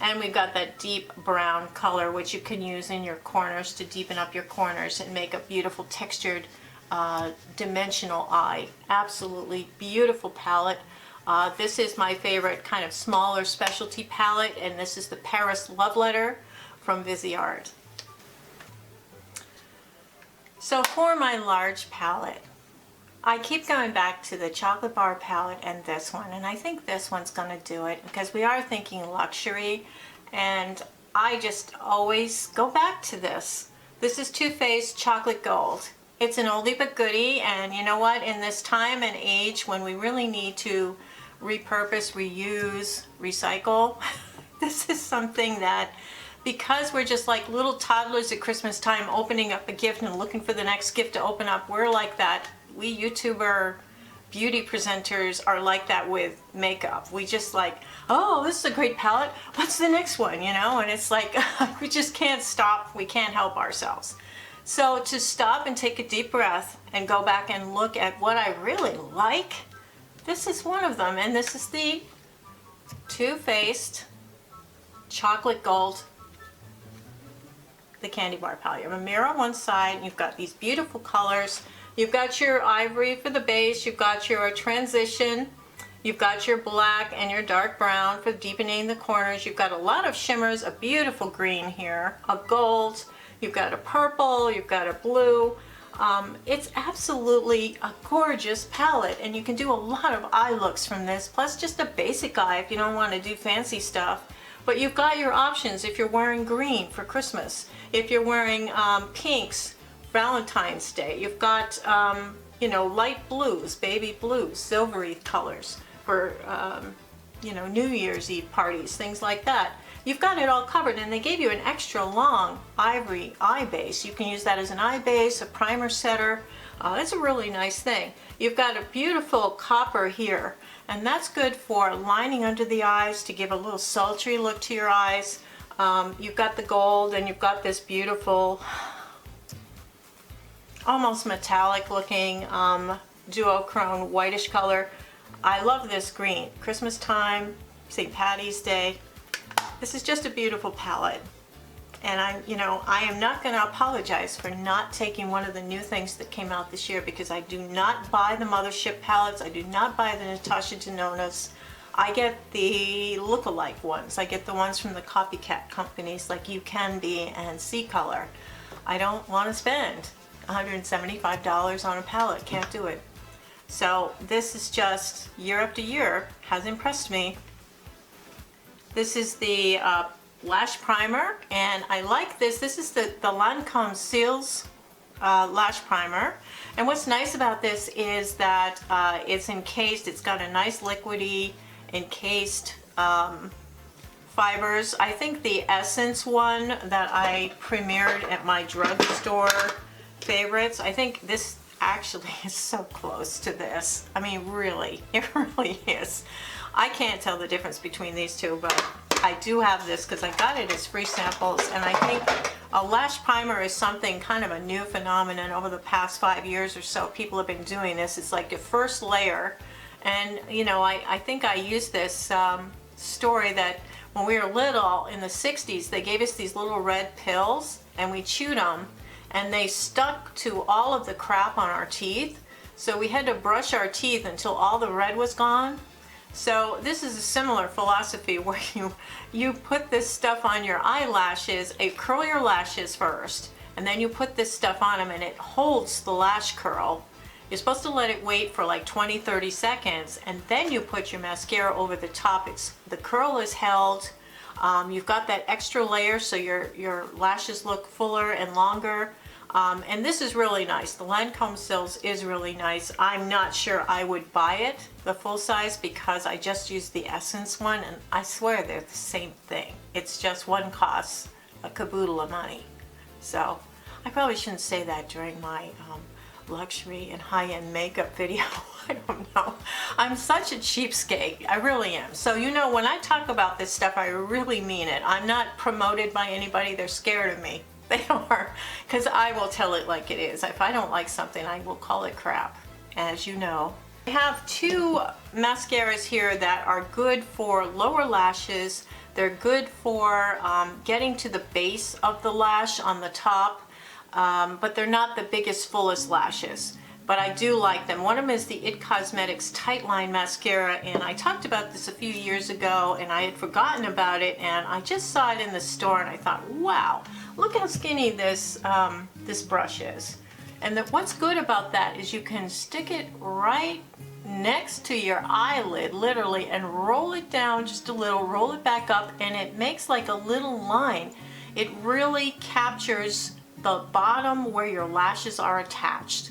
And we've got that deep brown color, which you can use in your corners to deepen up your corners and make a beautiful textured dimensional eye. Absolutely beautiful palette. This is my favorite kind of smaller specialty palette, and this is the Paris Love Letter from Viseart. So for my large palette, I keep going back to the Chocolate Bar palette and this one, and I think this one's going to do it because we are thinking luxury, and I just always go back to this. This is Too Faced Chocolate Gold. It's an oldie but goodie, and you know what? In this time and age when we really need to repurpose, reuse, recycle, this is something that, because we're just like little toddlers at Christmas time opening up a gift and looking for the next gift to open up, we're like that. We YouTuber beauty presenters are like that with makeup. We just like, oh, this is a great palette. What's the next one, you know? And it's like, we just can't stop. We can't help ourselves. So to stop and take a deep breath and go back and look at what I really like, this is one of them. And this is the Too Faced Chocolate Gold, the candy bar palette. You have a mirror on one side, and you've got these beautiful colors. You've got your ivory for the base, you've got your transition, you've got your black and your dark brown for deepening the corners. You've got a lot of shimmers, a beautiful green here, a gold, you've got a purple, you've got a blue. It's absolutely a gorgeous palette, and you can do a lot of eye looks from this, plus just a basic eye if you don't want to do fancy stuff. But you've got your options if you're wearing green for Christmas, if you're wearing pinks, Valentine's Day. You've got, you know, light blues, baby blues, silvery colors for, you know, New Year's Eve parties, things like that. You've got it all covered, and they gave you an extra long ivory eye base. You can use that as an eye base, a primer setter. It's a really nice thing. You've got a beautiful copper here, and that's good for lining under the eyes to give a little sultry look to your eyes. You've got the gold, and you've got this beautiful, almost metallic looking duochrome whitish color. I love this green. Christmas time, St. Patty's Day. This is just a beautiful palette. And I am not going to apologize for not taking one of the new things that came out this year, because I do not buy the Mothership palettes. I do not buy the Natasha Denonas. I get the look-alike ones. I get the ones from the copycat companies like You Can Be and C-Color. I don't want to spend $175 on a palette. Can't do it. So this is just, year after year, has impressed me. This is the lash primer, and I like this. This is the Lancome Cils lash primer. And what's nice about this is that it's encased. It's got a nice liquidy encased fibers. I think the Essence one that I premiered at my drugstore favorites, I think this actually is so close to this. I mean, really, it really is. I can't tell the difference between these two, but I do have this because I got it as free samples, and I think a lash primer is something kind of a new phenomenon over the past 5 years or so. People have been doing this. It's like the first layer, and you know, I think I used this story that when we were little in the 60s, they gave us these little red pills, and we chewed them, and they stuck to all of the crap on our teeth. So we had to brush our teeth until all the red was gone. So this is a similar philosophy where you put this stuff on your eyelashes, curl your lashes first, and then you put this stuff on them and it holds the lash curl. You're supposed to let it wait for like 20-30 seconds, and then you put your mascara over the top. The curl is held. You've got that extra layer so your lashes look fuller and longer. And this is really nice. The Lancome Cils is really nice. I'm not sure I would buy it, the full size, because I just used the Essence one, and I swear they're the same thing. It's just one costs a caboodle of money. So I probably shouldn't say that during my luxury and high-end makeup video. I don't know. I'm such a cheapskate. I really am. So you know, when I talk about this stuff, I really mean it. I'm not promoted by anybody. They're scared of me. They are, because I will tell it like it is. If I don't like something, I will call it crap, as you know. I have two mascaras here that are good for lower lashes. They're good for getting to the base of the lash on the top, but they're not the biggest, fullest lashes. But I do like them. One of them is the IT Cosmetics Tightline Mascara, and I talked about this a few years ago, and I had forgotten about it, and I just saw it in the store, and I thought, wow, look how skinny this this brush is. And what's good about that is you can stick it right next to your eyelid, literally, and roll it down just a little, roll it back up, and it makes like a little line. It really captures the bottom where your lashes are attached.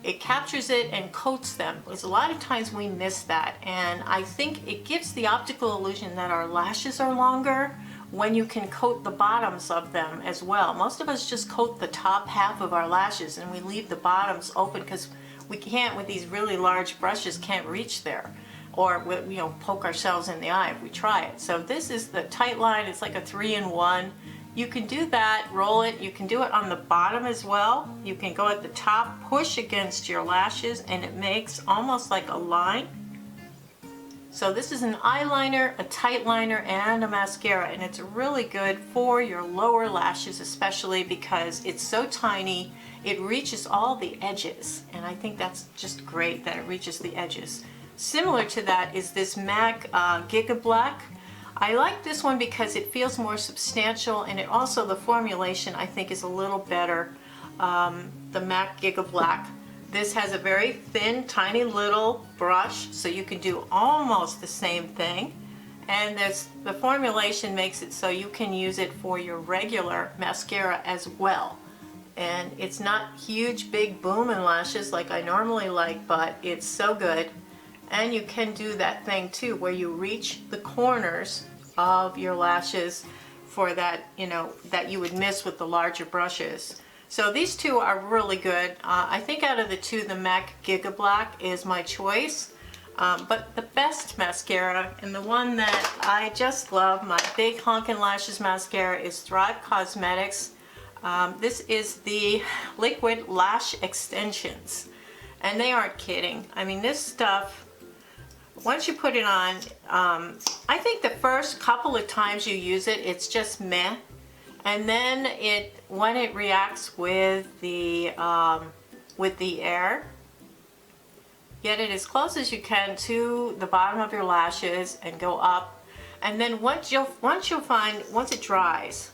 It captures it and coats them, because a lot of times we miss that, and I think it gives the optical illusion that our lashes are longer when you can coat the bottoms of them as well. Most of us just coat the top half of our lashes and we leave the bottoms open because we can't, with these really large brushes, can't reach there, or you know, poke ourselves in the eye if we try it. So this is the Tightline. It's like a 3-in-1. You can do that, roll it. You can do it on the bottom as well. You can go at the top, push against your lashes, and it makes almost like a line. So this is an eyeliner, a tight liner, and a mascara, and it's really good for your lower lashes, especially because it's so tiny. It reaches all the edges, and I think that's just great that it reaches the edges. Similar to that is this MAC Giga Black. I like this one because it feels more substantial, and it also, the formulation I think is a little better. The MAC Giga Black. This has a very thin, tiny little brush, so you can do almost the same thing. And the formulation makes it so you can use it for your regular mascara as well. And it's not huge, big booming lashes like I normally like, but it's so good. And you can do that thing too, where you reach the corners of your lashes for that, you know, that you would miss with the larger brushes. So these two are really good. I think out of the two, the MAC Giga Black is my choice. But the best mascara, and the one that I just love, my big honkin' lashes mascara, is Thrive Causemetics. This is the Liquid Lash Extensions. And they aren't kidding. I mean, this stuff, once you put it on, I think the first couple of times you use it, it's just meh. And then when it reacts with the air, get it as close as you can to the bottom of your lashes and go up. And then once you'll find, once it dries,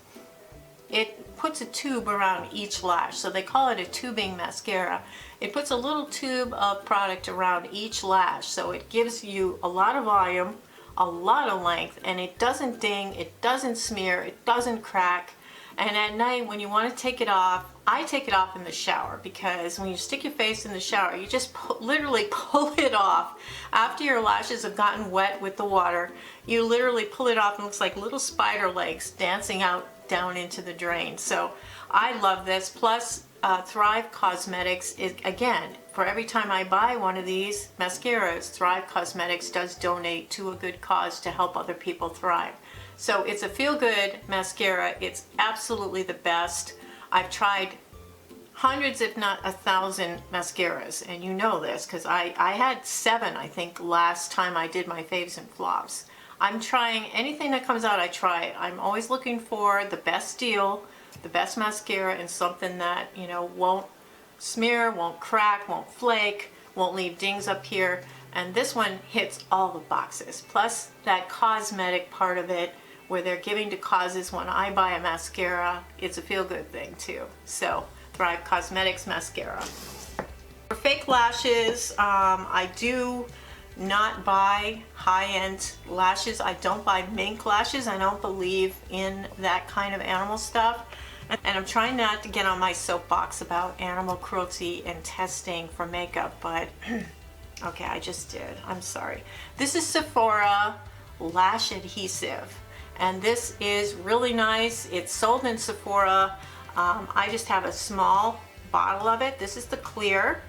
it puts a tube around each lash. So they call it a tubing mascara. It puts a little tube of product around each lash. So it gives you a lot of volume, a lot of length, and it doesn't ding, it doesn't smear, it doesn't crack. And at night when you want to take it off, I take it off in the shower, because when you stick your face in the shower, you just literally pull it off. After your lashes have gotten wet with the water, you literally pull it off and it looks like little spider legs dancing out down into the drain. So I love this. Plus Thrive Cosmetics is, again, for every time I buy one of these mascaras, Thrive Cosmetics does donate to a good cause to help other people thrive. So it's a feel-good mascara. It's absolutely the best. I've tried hundreds, if not 1,000 mascaras, and you know this because I had 7, I think, last time I did my faves and flops. I'm trying anything that comes out, I try it. I'm always looking for the best deal, the best mascara, and something that, you know, won't smear, won't crack, won't flake, won't leave dings up here. And this one hits all the boxes. Plus that cosmetic part of it, where they're giving to causes. When I buy a mascara, it's a feel-good thing too. So Thrive Cosmetics mascara. For fake lashes, I do not buy high-end lashes. I don't buy mink lashes. I don't believe in that kind of animal stuff. And I'm trying not to get on my soapbox about animal cruelty and testing for makeup, but okay, I just did. I'm sorry. This is Sephora Lash Adhesive, and this is really nice. It's sold in Sephora. I just have a small bottle of it. This is the clear,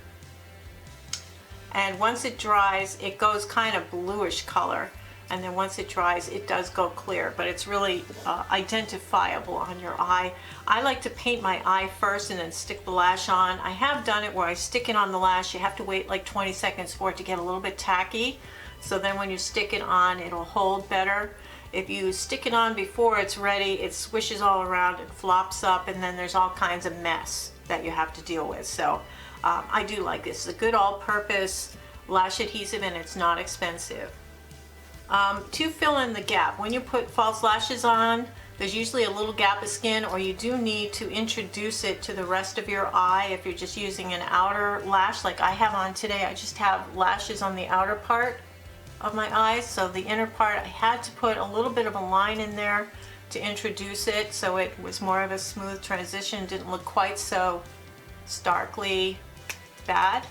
and once it dries, it goes kind of bluish color, and then once it dries, it does go clear, but it's really identifiable on your eye. I like to paint my eye first and then stick the lash on. I have done it where I stick it on the lash. You have to wait like 20 seconds for it to get a little bit tacky, so then when you stick it on, it'll hold better. If you stick it on before it's ready, it swishes all around, it flops up, and then there's all kinds of mess that you have to deal with. So I do like this. It's a good all-purpose lash adhesive, and it's not expensive. To fill in the gap, when you put false lashes on, there's usually a little gap of skin, or you do need to introduce it to the rest of your eye. If you're just using an outer lash like I have on today, I just have lashes on the outer part of my eyes, so the inner part I had to put a little bit of a line in there to introduce it, so it was more of a smooth transition, didn't look quite so starkly bad.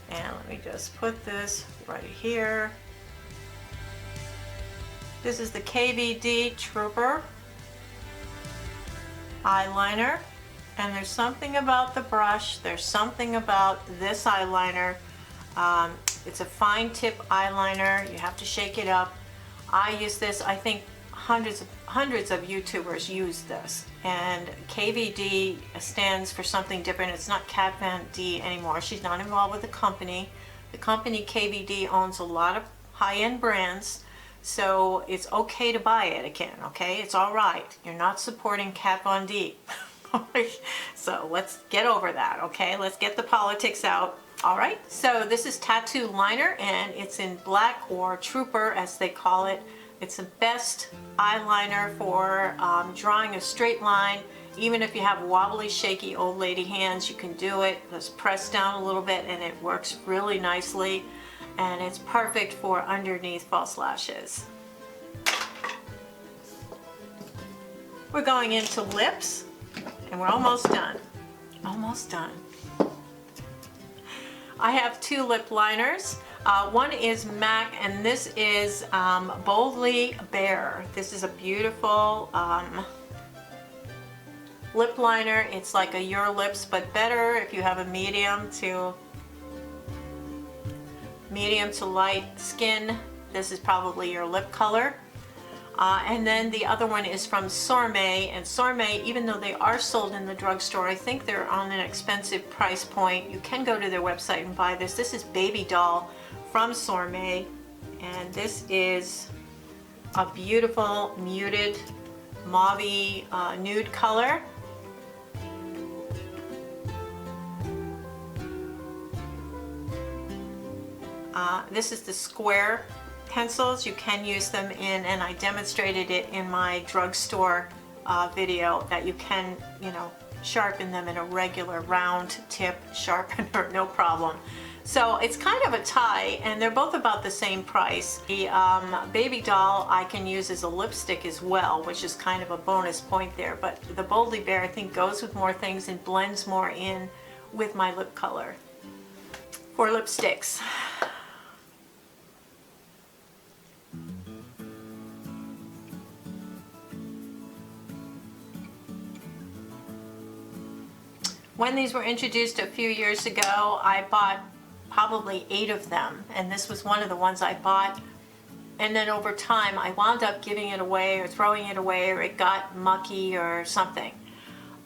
And let me just put this right here. This is the KVD Trooper eyeliner, and there's something about the brush, there's something about this eyeliner. It's a fine tip eyeliner. You have to shake it up. I use this. I think hundreds of YouTubers use this, and KVD stands for something different. It's not Kat Von D anymore. She's not involved with the company. The company KVD owns a lot of high-end brands, so it's okay to buy it again, okay? It's all right. You're not supporting Kat Von D. So let's get over that, okay? Let's get the politics out. All right, so this is Tattoo Liner, and it's in black, or Trooper as they call it. It's the best eyeliner for drawing a straight line. Even if you have wobbly, shaky old lady hands, you can do it. Just press down a little bit and it works really nicely. And it's perfect for underneath false lashes. We're going into lips, and we're almost done. Almost done. I have 2 lip liners. One is MAC, and this is Boldly Bare. This is a beautiful lip liner. It's like a Your Lips, but better if you have a medium to light skin. This is probably your lip color. And then the other one is from Sormé, and Sormé, even though they are sold in the drugstore, I think they're on an expensive price point. You can go to their website and buy this. This is Baby Doll from Sormé, and this is a beautiful muted mauve nude color. This is the square pencils. You can use them in, and I demonstrated it in my drugstore video, that you can, you know, sharpen them in a regular round tip sharpener, no problem. So it's kind of a tie, and they're both about the same price. The Baby Doll I can use as a lipstick as well, which is kind of a bonus point there, but the Boldly Bare I think goes with more things and blends more in with my lip color. For lipsticks, when these were introduced a few years ago, I bought probably 8 of them, and this was one of the ones I bought, and then over time I wound up giving it away or throwing it away, or it got mucky or something.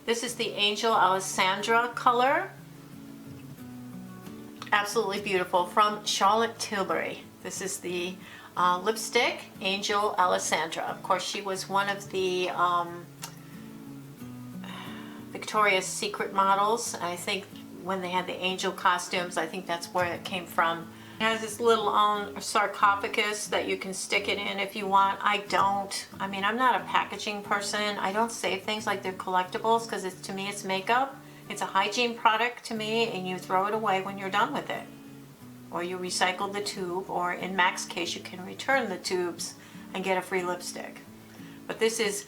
This is the Angel Alessandra color. Absolutely beautiful, from Charlotte Tilbury. This is the lipstick, Angel Alessandra. Of course, she was one of the Victoria's Secret models. I think when they had the angel costumes, I think that's where it came from. It has this little own sarcophagus that you can stick it in if you want. I don't. I mean, I'm not a packaging person. I don't save things like they're collectibles because to me it's makeup. It's a hygiene product to me, and you throw it away when you're done with it. Or you recycle the tube, or in Mac's case you can return the tubes and get a free lipstick. But this is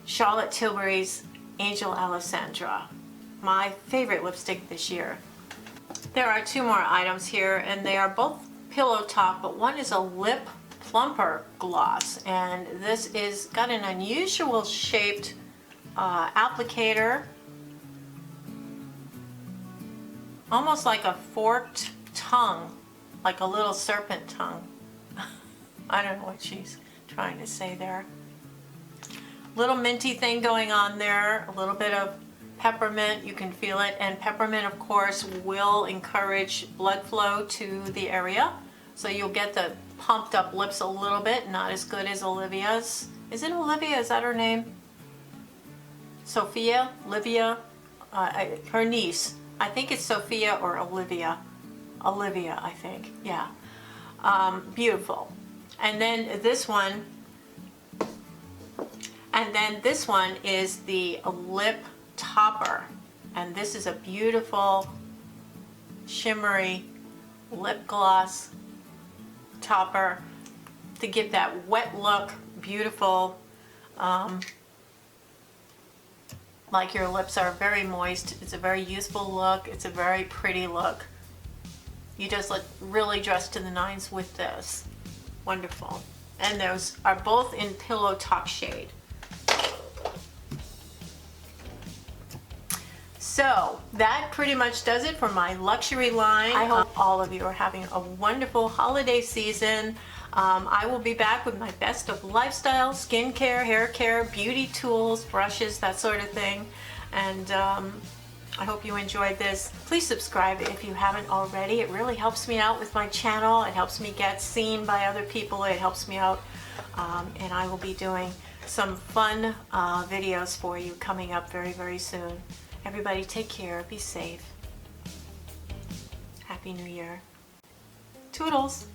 Charlotte Tilbury's Angel Alessandra, my favorite lipstick this year. There are 2 more items here, and they are both pillow top, but one is a lip plumper gloss, and this is got an unusual shaped applicator, almost like a forked tongue, like a little serpent tongue. I don't know what she's trying to say there. Little minty thing going on there, a little bit of peppermint, you can feel it, and peppermint of course will encourage blood flow to the area, so you'll get the pumped up lips a little bit, not as good as Olivia's. Is it Olivia? Is that her name? Sophia? Olivia? Her niece. I think it's Sophia or Olivia. Olivia, I think. Yeah. Beautiful. And then this one is the lip topper, and this is a beautiful shimmery lip gloss topper to give that wet look, beautiful, like your lips are very moist. It's a very youthful look. It's a very pretty look. You just look really dressed to the nines with this. Wonderful. And those are both in pillow top shade. So that pretty much does it for my luxury line. I hope all of you are having a wonderful holiday season. I will be back with my best of lifestyle, skincare, hair care, beauty tools, brushes, that sort of thing. And I hope you enjoyed this. Please subscribe if you haven't already. It really helps me out with my channel. It helps me get seen by other people. It helps me out. And I will be doing some fun videos for you coming up very, very soon. Everybody take care, be safe. Happy New Year. Toodles!